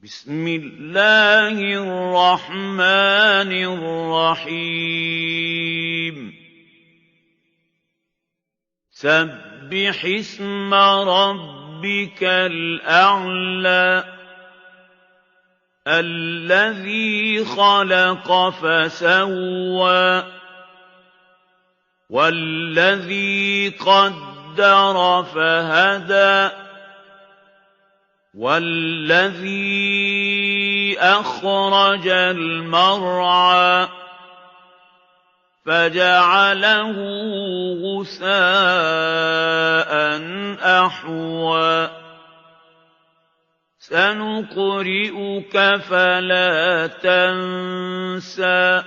بسم الله الرحمن الرحيم سبح اسم ربك الأعلى الذي خلق فسوى والذي قدر فهدى والذي أخرج المرعى فجعله غثاء أحوى سنقرئك فلا تنسى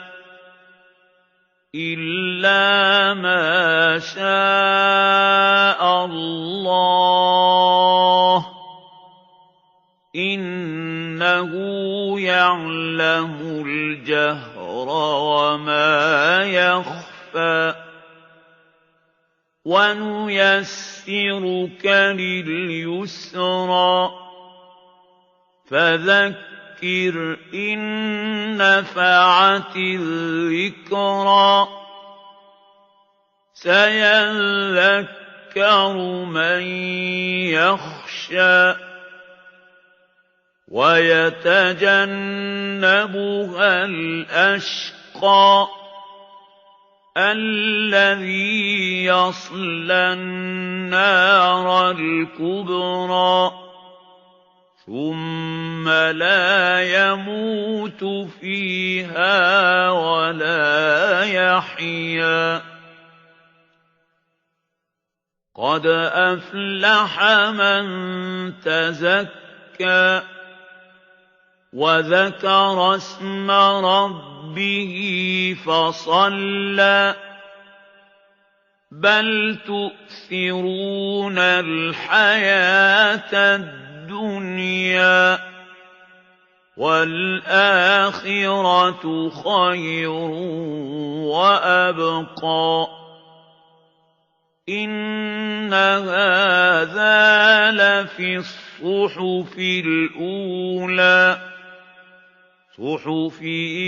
إلا ما شاء الله إنه يعلم الجهر وما يخفى ونيسرك لليسرى فذكر إن نفعت الذكرى سيذكر من يخشى ويتجنبها الأشقى الذي يصلى النار الكبرى ثم لا يموت فيها ولا يحيا قد أفلح من تزكى وذكر اسم ربه فصلى بل تؤثرون الحياة الدنيا والآخرة خير وأبقى إن هذا لفي الصحف الأولى صحف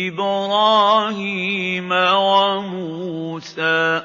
إبراهيم وموسى